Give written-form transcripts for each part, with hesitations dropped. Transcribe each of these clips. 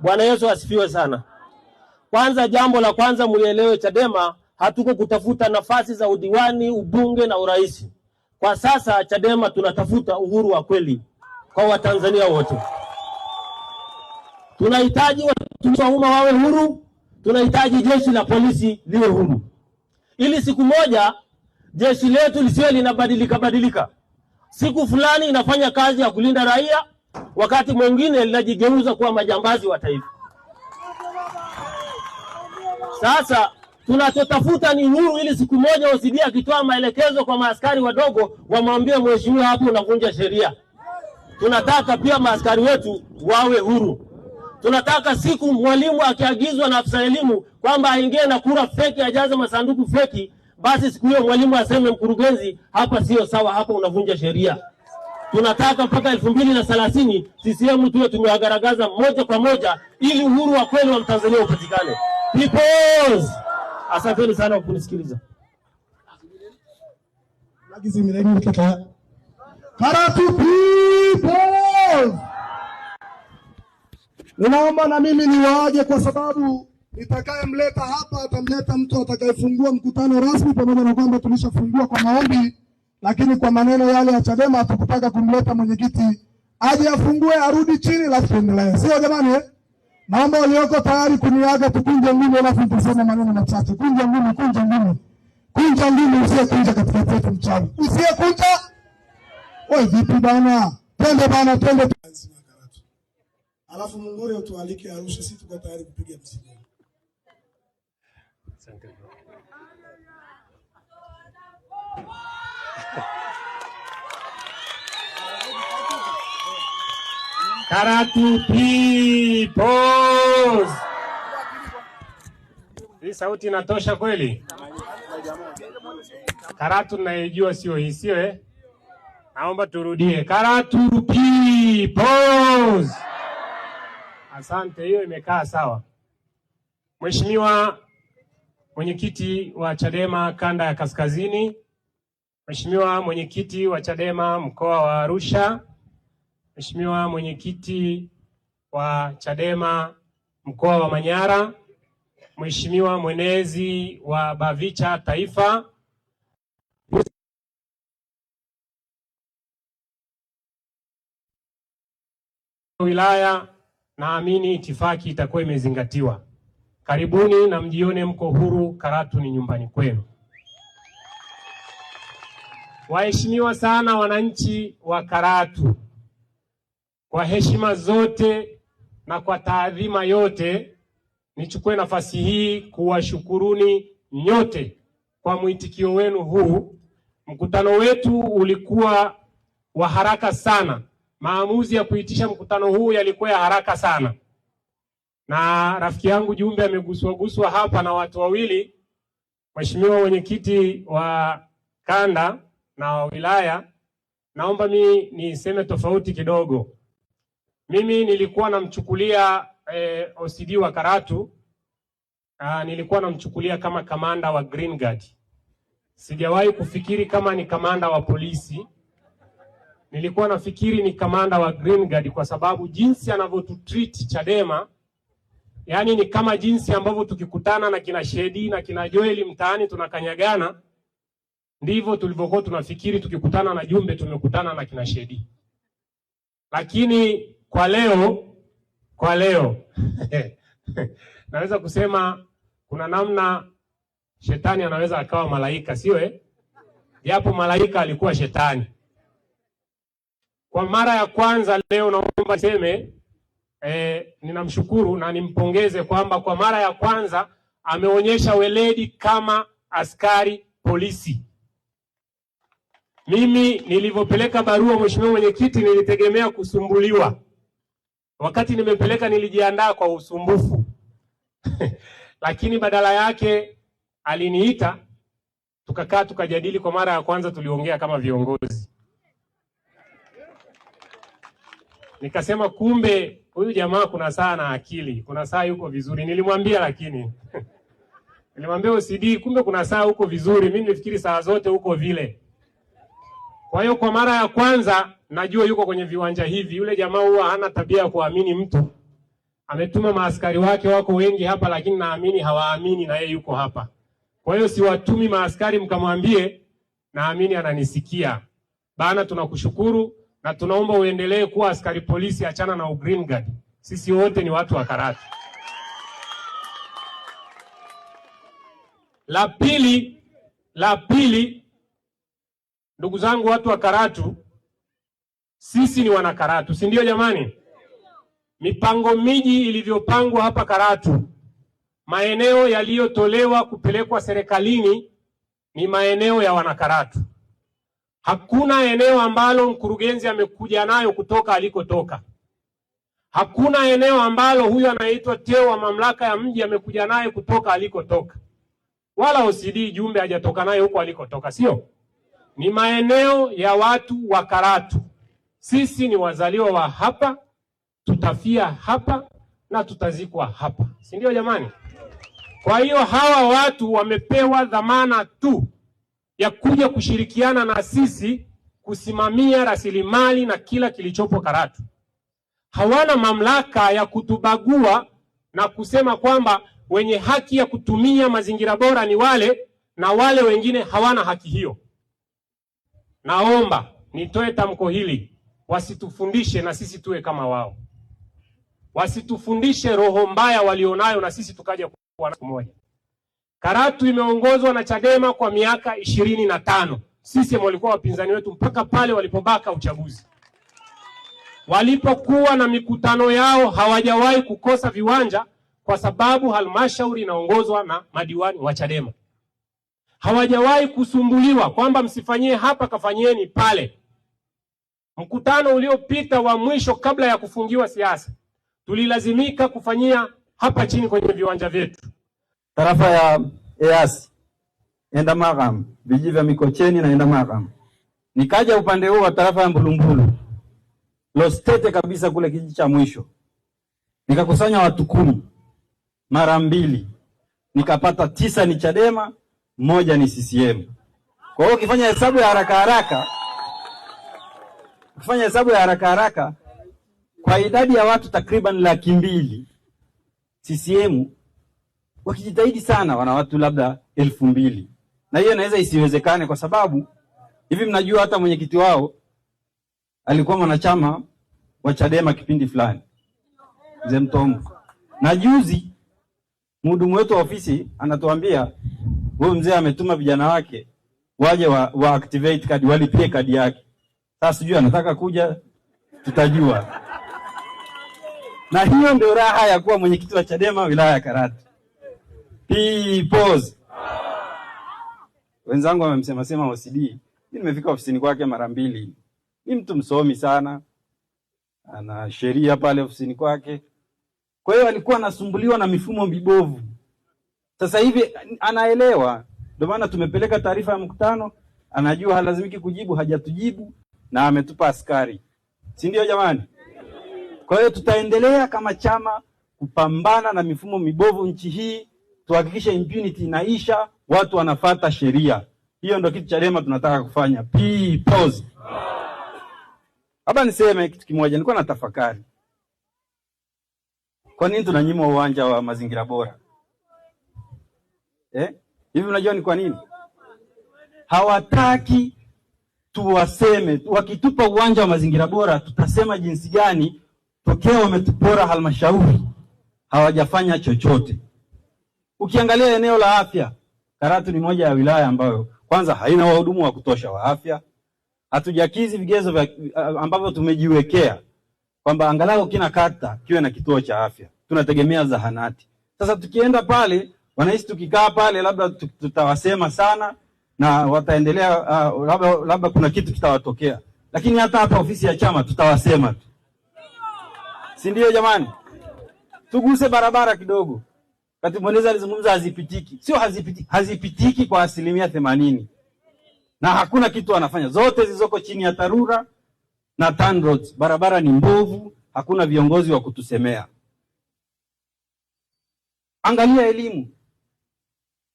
Bwana Yesu asifiwe sana. Kwanza, jambo la kwanza muelewe, Chadema hatuko kutafuta nafasi za udiwani, ubunge na urais. Kwa sasa Chadema tunatafuta uhuru wa kweli kwa Watanzania wote. Tunahitaji watumishi wa umma wawe huru, tunahitaji jeshi la polisi liwe huru. Ili siku moja jeshi letu lisiwe linabadilika. Siku fulani inafanya kazi ya kulinda raia, wakati mwingine linajigeuza kuwa majambazi wa taifa. Sasa tunachotafuta ni huru, ili siku moja OCD akitoa maelekezo kwa maaskari wadogo wamwambie mheshimiwa, hapo unavunja sheria. Tunataka pia maaskari wetu wawe huru. Tunataka siku mwalimu akiagizwa na afisa elimu kwamba aingie na kura feki, ajaze masanduku feki, basi siku hiyo mwalimu aseme, mkurugenzi, hapa sio sawa, hapa unavunja sheria. Tunataka mpaka 2030 CCM tuwe tumewagaragaza moja kwa moja, ili uhuru wa kweli wa Mtanzania upatikane. Peoples, asanteni sana kwa kunisikiliza. Karatu people, ninaomba na mimi niwaage, kwa sababu nitakayemleta hapa atamleta mtu atakayefungua mkutano rasmi, pamoja na kwamba tulishafungua kwa maombi, lakini kwa maneno yale ya Chadema hatukutaka kumleta mwenyekiti aje afungue arudi chini la tuendelee. Sio jamani eh? Naomba walioko tayari kuniaga tukunje ngumi, alafu nitasema maneno machache. Kunja ngumi, kunja ngumi. Kunja ngumi, usiye kunja katika yetu mchawi. Usiye kunja. Wewe vipi bana? Twende bana, twende. Alafu Mungure utualike Arusha, sisi tuko tayari kupiga mzigo. Asante. Karatu peoples. Hii sauti inatosha kweli? Karatu naijua sio hii, sio eh? Naomba turudie. Karatu peoples. Asante, hiyo imekaa sawa. Mheshimiwa mwenyekiti wa Chadema kanda ya Kaskazini, Mheshimiwa mwenyekiti wa Chadema mkoa wa Arusha, Mheshimiwa mwenyekiti wa Chadema mkoa wa Manyara, Mheshimiwa mwenezi wa Bavicha Taifa, wilaya, naamini itifaki itakuwa imezingatiwa. Karibuni na mjione mko huru. Karatu ni nyumbani kwenu. Waheshimiwa sana wananchi wa Karatu, kwa heshima zote na kwa taadhima yote, nichukue nafasi hii kuwashukuruni nyote kwa mwitikio wenu huu. Mkutano wetu ulikuwa wa haraka sana. Maamuzi ya kuitisha mkutano huu yalikuwa ya haraka sana. Na rafiki yangu Jumbe ameguswa hapa na watu wawili, Mheshimiwa mwenyekiti wa kanda na wa wilaya. Naomba mimi niseme tofauti kidogo. Mimi nilikuwa namchukulia OCD wa Karatu, nilikuwa namchukulia kama kamanda wa Green Guard. Sijawahi kufikiri kama ni kamanda wa polisi. Nilikuwa nafikiri ni kamanda wa Green Guard, kwa sababu jinsi anavyotutreat Chadema, yani ni kama jinsi ambavyo tukikutana na kina Shedi na kina Joel mtaani tunakanyagana, ndivyo tulivyokuwa tunafikiri tukikutana na Jumbe tumekutana na kina Shedi. Lakini kwa leo naweza kusema kuna namna shetani anaweza akawa malaika, sio eh? Japo malaika alikuwa shetani. Kwa mara ya kwanza leo naomba niseme ninamshukuru na nimpongeze kwamba kwa mara ya kwanza ameonyesha weledi kama askari polisi. Mimi nilivyopeleka barua Mheshimiwa mwenyekiti, nilitegemea kusumbuliwa. Wakati nimepeleka nilijiandaa kwa usumbufu. Lakini badala yake aliniita, tukakaa tukajadili. Kwa mara ya kwanza tuliongea kama viongozi. Nikasema kumbe huyu jamaa kuna saa na akili, kuna saa yuko vizuri. Nilimwambia lakini nilimwambia OCD, kumbe kuna saa uko vizuri, mimi nifikiri saa zote uko vile. Kwa hiyo kwa mara ya kwanza najua yuko kwenye viwanja hivi. Yule jamaa huwa hana tabia ya kuamini mtu. ametuma maaskari wake, wako wengi hapa, lakini naamini hawaamini na yeye yuko hapa. Kwa hiyo siwatumi maaskari mkamwambie, naamini ananisikia. Bana, tunakushukuru na tunaomba uendelee kuwa askari polisi, achana na green guard. Sisi wote ni watu wa Karatu. La pili, ndugu zangu watu wa Karatu, sisi ni wana Karatu, si ndio jamani? Mipango miji ilivyopangwa hapa Karatu, maeneo yaliyotolewa kupelekwa serikalini ni maeneo ya wana Karatu. Hakuna eneo ambalo mkurugenzi amekuja nayo kutoka alikotoka. Hakuna eneo ambalo huyu anaitwa Teo wa mamlaka ya mji amekuja naye kutoka alikotoka. Wala OCD Jumbe hajatoka naye huko alikotoka, sio? Ni maeneo ya watu wa Karatu. Sisi ni wazaliwa wa hapa, tutafia hapa na tutazikwa hapa. Si ndio jamani? Kwa hiyo hawa watu wamepewa dhamana tu ya kuja kushirikiana na sisi kusimamia rasilimali na kila kilichopo Karatu. Hawana mamlaka ya kutubagua na kusema kwamba wenye haki ya kutumia mazingira bora ni wale na wale wengine hawana haki hiyo. Naomba nitoe tamko hili, wasitufundishe na sisi tuwe kama wao. Wasitufundishe roho mbaya walionayo na sisi tukaja kuwa na moja. Karatu imeongozwa na Chadema kwa miaka 25. Sisi walikuwa wapinzani wetu mpaka pale walipobaka uchaguzi. Walipokuwa na mikutano yao hawajawahi kukosa viwanja kwa sababu halmashauri inaongozwa na madiwani wa Chadema. Hawajawahi kusumbuliwa kwamba msifanyie hapa kafanyeni pale. Mkutano uliopita wa mwisho kabla ya kufungiwa siasa, tulilazimika kufanyia hapa chini kwenye viwanja vyetu. Tarafa ya Eyasi, Enda Magam, vijiji vya Mikocheni na Enda Magam. Nikaja upande huu wa tarafa ya Mbulumbulu, Lostete kabisa kule kijiji cha mwisho. Nikakusanya watu 10 mara 2. Nikapata 9 ni Chadema, 1 ni CCM. Kwa hiyo ukifanya hesabu ya haraka haraka, kwa idadi ya watu takriban 200,000, CCM wakijitahidi sana wana watu labda 2,000. Na hiyo inaweza isiwezekane kwa sababu hivi mnajua hata mwenyekiti wao alikuwa mwanachama wa Chadema kipindi fulani, Mzee Mtombo. Na juzi mhudumu wetu wa ofisi anatuambia huyo mzee ametuma vijana wake waje wa activate kadi, walipie kadi yake. Sasa sijui anataka kuja, tutajua. Na hiyo ndio raha ya kuwa mwenyekiti wa Chadema wilaya ya Karatu. Pause. Wenzangu wamemsema OCD. Mimi nimefika ofisini kwake mara 2. Ni mtu msomi sana. Ana sheria pale ofisini kwake. Kwa hiyo alikuwa anasumbuliwa na mifumo mibovu. Sasa hivi anaelewa. Ndio maana tumepeleka taarifa ya mkutano, anajua halazimiki kujibu, hajatujibu na ametupa askari. Si ndio jamani? Kwa hiyo tutaendelea kama chama kupambana na mifumo mibovu nchi hii, tuhakikishe impunity inaisha, watu wanafuata sheria. Hiyo ndio kitu Chadema tunataka kufanya. Pause. Hapa niseme kitu kimoja, nilikuwa natafakari. Kwa nini tunanyimwa uwanja wa mazingira bora? Hivi unajua ni kwa nini? Hawataki tuwaseme. Wakitupa uwanja wa mazingira bora, tutasema jinsi gani tokea wametupora halmashauri hawajafanya chochote. Ukiangalia eneo la afya, Karatu ni moja ya wilaya ambayo kwanza haina wahudumu wa kutosha wa afya. Hatujakizi vigezo ambavyo tumejiwekea kwamba angalau kila kata kiwe na kituo cha afya. Tunategemea zahanati. Sasa tukienda pale, wanahisi tukikaa pale labda tutawasema sana na wataendelea labda kuna kitu kitawatokea. Lakini hata hapa ofisi ya chama tutawasema tu. Si ndio jamani? Tuguse barabara kidogo. Katibu mwenezi alizungumza hazipitiki. Sio hazipitiki, hazipitiki kwa 80%. Na hakuna kitu wanafanya. Zote zilizoko chini ya TARURA na TANROADS, barabara ni mbovu, hakuna viongozi wa kutusemea. Angalia elimu.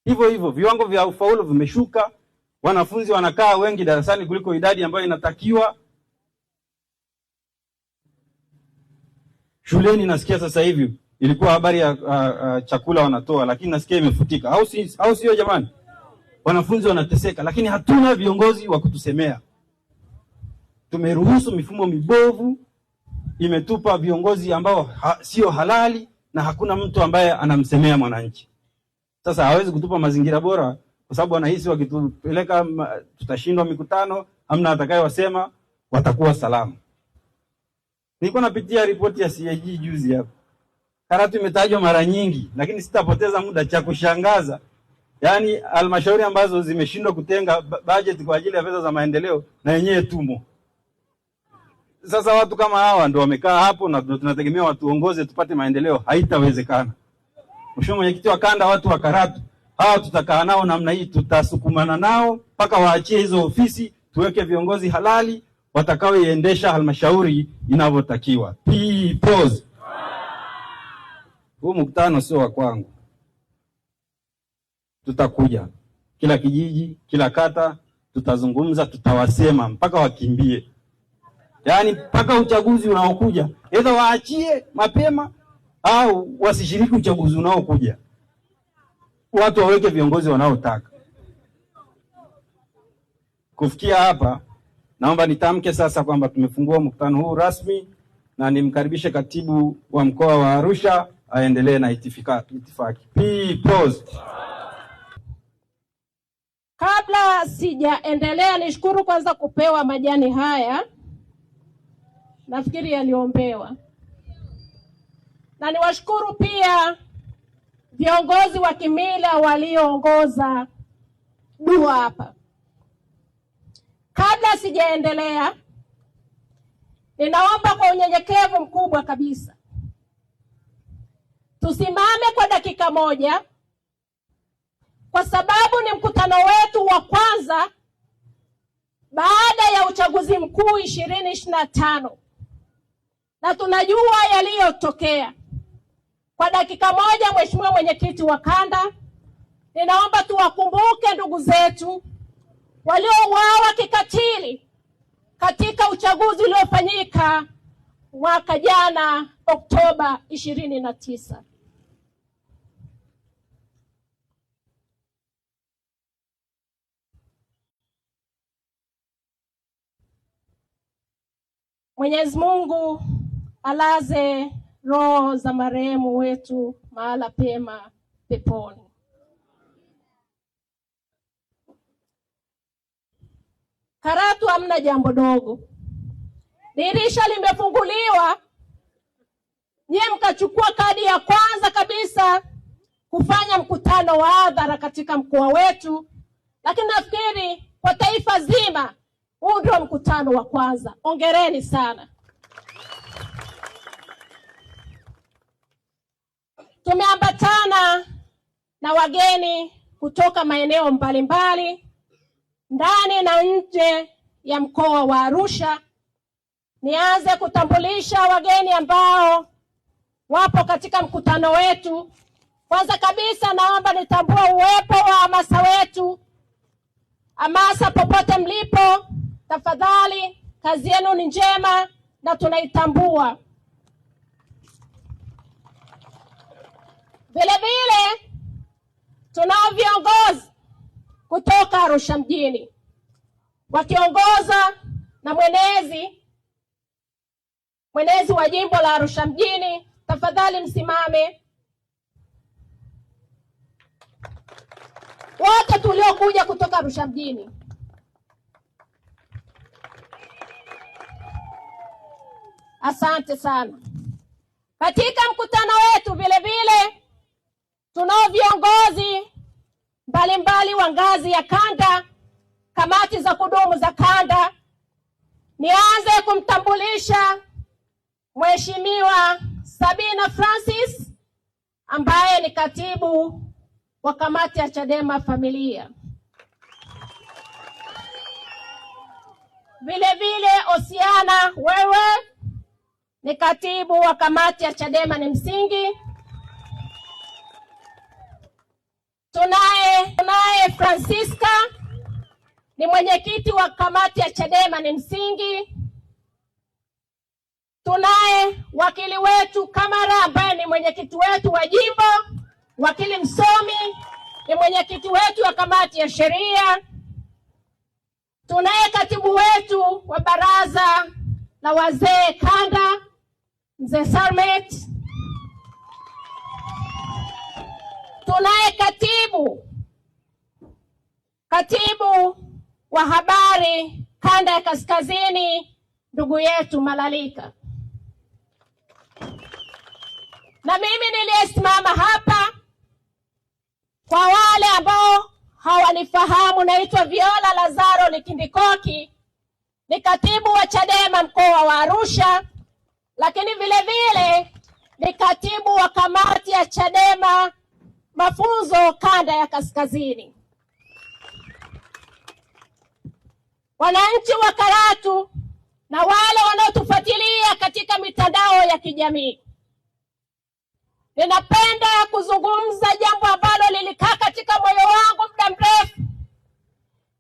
Hivyo viwango vya ufaulu vimeshuka, wanafunzi wanakaa wengi darasani kuliko idadi ambayo inatakiwa. Shuleni nasikia sasa hivi ilikuwa habari ya chakula wanatoa, lakini nasikia imefutika. Au sio jamani? Wanafunzi wanateseka, lakini hatuna viongozi wa kutusemea. Tumeruhusu mifumo mibovu, imetupa viongozi ambao sio halali, na hakuna mtu ambaye anamsemea mwananchi. Sasa hawezi kutupa mazingira bora kwa sababu wanahisi wakitupeleka tutashindwa mikutano, hamna atakayewasema, watakuwa salama. Nilikuwa napitia ripoti ya CAG juzi hapa. Karatu imetajwa mara nyingi, lakini sitapoteza muda. Cha kushangaza, yani halmashauri ambazo zimeshindwa kutenga budget kwa ajili ya fedha za maendeleo na yenyewe tumo. Sasa watu kama hawa ndio wamekaa hapo na tunategemea watuongoze tupate maendeleo, haitawezekana. Mheshimiwa Mwenyekiti wa Kanda, watu wa Karatu hawa tutakaa nao namna hii, tutasukumana nao mpaka waachie hizo ofisi, tuweke viongozi halali watakaoiendesha halmashauri inavyotakiwa. Pause. Huu mkutano sio wa kwangu. Tutakuja kila kijiji, kila kata, tutazungumza, tutawasema mpaka wakimbie. Yaani mpaka uchaguzi unaokuja, either waachie mapema au wasishiriki uchaguzi unaokuja. Watu waweke viongozi wanaotaka. Kufikia hapa, naomba nitamke sasa kwamba tumefungua mkutano huu rasmi, na nimkaribishe katibu wa mkoa wa Arusha aendelee na itifaki. Pause. Kabla sijaendelea, nishukuru kwanza kupewa majani haya. Nafikiri yaliombewa. Na niwashukuru pia viongozi wa kimila walioongoza dua hapa. Kabla sijaendelea, ninaomba kwa unyenyekevu mkubwa kabisa tusimame kwa dakika moja, kwa sababu ni mkutano wetu wa kwanza baada ya uchaguzi mkuu 2025 na tunajua yaliyotokea. Kwa dakika moja, Mheshimiwa Mwenyekiti wa Kanda, ninaomba tuwakumbuke ndugu zetu waliouawa kikatili katika uchaguzi uliofanyika mwaka jana Oktoba 29. Mwenyezi Mungu alaze roho za marehemu wetu mahala pema peponi. Karatu hamna jambo dogo. Dirisha limefunguliwa, nyie mkachukua kadi ya kwanza kabisa kufanya mkutano wa hadhara katika mkoa wetu, lakini nafikiri kwa taifa zima huu ndio mkutano wa kwanza. Hongereni sana. Tumeambatana na wageni kutoka maeneo mbalimbali ndani na nje ya mkoa wa Arusha. Nianze kutambulisha wageni ambao wapo katika mkutano wetu. Kwanza kabisa, naomba nitambue uwepo wa hamasa wetu. Hamasa popote mlipo, tafadhali, kazi yenu ni njema na tunaitambua. Vile vile tunao viongozi kutoka Arusha mjini wakiongozwa na mwenezi wa jimbo la Arusha mjini. Tafadhali msimame. Wote tuliokuja kutoka Arusha mjini. Asante sana. Katika mkutano wetu vile vile tunao viongozi mbalimbali wa ngazi ya kanda, kamati za kudumu za kanda. Nianze kumtambulisha Mheshimiwa Sabina Francis ambaye ni katibu wa kamati ya Chadema familia. Vile vile Osiana wewe ni katibu wa kamati ya Chadema ni msingi. Tunaye Francisca ni mwenyekiti wa kamati ya Chadema ni msingi. tunaye wakili wetu Kamara ambaye ni mwenyekiti wetu wa jimbo, wakili msomi ni mwenyekiti wetu wa kamati ya sheria. Tunaye katibu wetu wa baraza la wazee kanda, Mzee Salmet. Tunaye katibu wa habari kanda ya kaskazini, ndugu yetu Malalika. Na mimi niliyesimama hapa, kwa wale ambao hawanifahamu, naitwa Viola Lazaro Likindikoki, ni katibu wa Chadema mkoa wa Arusha, lakini vile vile ni katibu wa kamati ya Chadema mafunzo kanda ya kaskazini. Wananchi wa Karatu na wale wanaotufuatilia katika mitandao ya kijamii, ninapenda kuzungumza jambo ambalo lilikaa katika moyo wangu muda mrefu,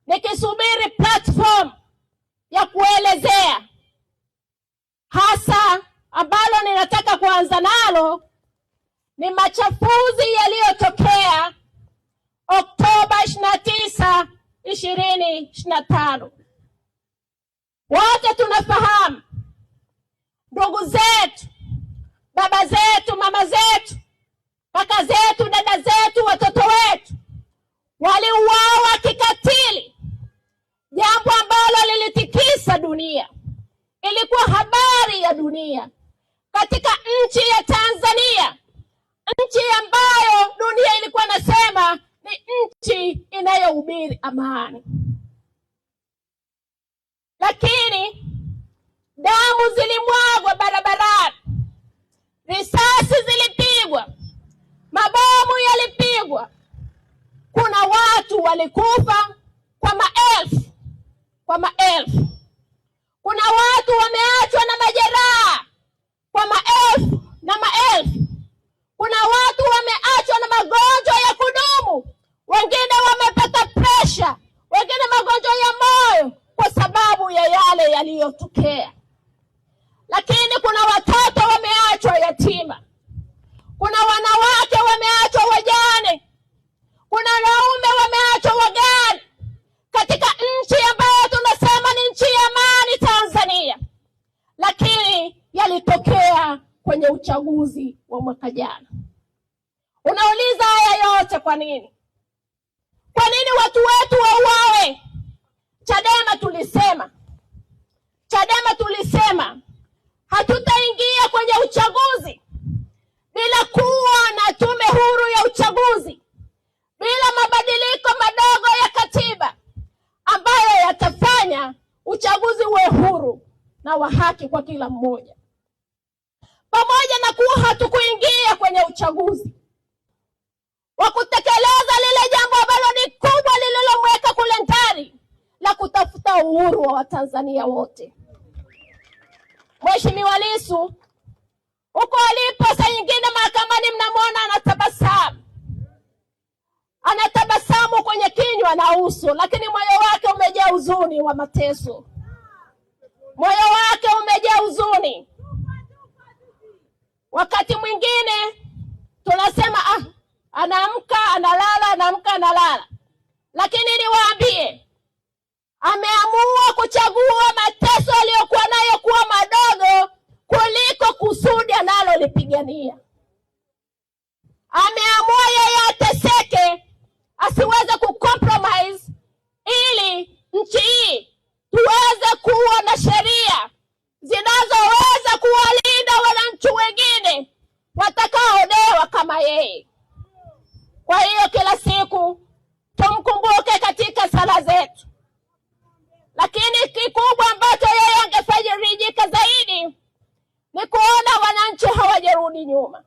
nikisubiri platform ya kuelezea, hasa ambalo ninataka kuanza nalo ni machafuzi yaliyotokea Oktoba 29, 2025. Wote tunafahamu ndugu zetu, baba zetu, mama zetu, kaka zetu, dada zetu, watoto wetu waliuawa kikatili, jambo ambalo lilitikisa dunia. Ilikuwa habari ya dunia katika nchi ya Tanzania, nchi ambayo dunia ilikuwa nasema ni nchi inayohubiri amani. Lakini damu zilimwagwa barabarani, risasi zilipigwa, mabomu yalipigwa. Kuna watu walikufa kwa maelfu. Kuna watu wameachwa na majeraha kwa maelfu na maelfu. Kuna watu wameachwa na magonjwa ya kudumu, wengine wamepata pressure, wengine magonjwa ya moyo kwa sababu ya yale yaliyotokea. Lakini kuna watoto wameachwa yatima, kuna wanawake wameachwa wajane, kuna wanaume wameachwa wagane, katika nchi ambayo tunasema ni nchi ya amani, Tanzania. Lakini yalitokea kwenye uchaguzi wa mwaka jana. Unauliza haya yote kwa nini? Kwa nini watu wetu wauawe? Chadema tulisema hatutaingia kwenye uchaguzi bila kuwa na tume huru ya uchaguzi, bila mabadiliko madogo ya katiba ambayo yatafanya uchaguzi uwe huru na wa haki kwa kila mmoja. Pamoja na kuwa hatukuingia kwenye uchaguzi wa kutekeleza lile jambo ambalo ni kubwa lililomweka kule ndani la kutafuta uhuru wa Watanzania wote. Mheshimiwa Lissu huko alipo, saa nyingine mahakamani mnamwona anatabasamu kwenye kinywa na uso, lakini moyo wake umejaa huzuni wa mateso. Moyo wake umejaa huzuni. Wakati mwingine tunasema anaamka analala, anaamka analala. Lakini niwaambie, ameamua kuchagua mateso aliyokuwa nayo kuwa madogo kuliko kusudi analolipigania. Ameamua yeye ateseke, asiweze kucompromise, ili nchi hii tuweze kuwa na sheria zinazoweza kuwalinda wananchi wengine watakaonewa kama yeye. Kwa hiyo kila siku tumkumbuke katika sala zetu. Lakini kikubwa ambacho yeye angefarijika zaidi ni kuona wananchi hawajarudi nyuma,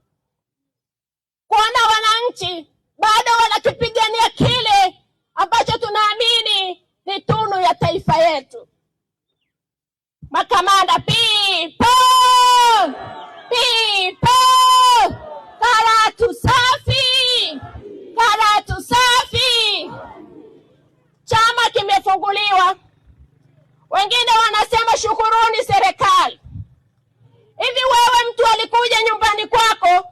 kuona wananchi bado wanakipigania kile ambacho tunaamini ni tunu ya taifa yetu. Makamanda people! Karatu safi! Karatu safi! Chama kimefunguliwa. Wengine wanasema shukuruni serikali. nyumbani kwako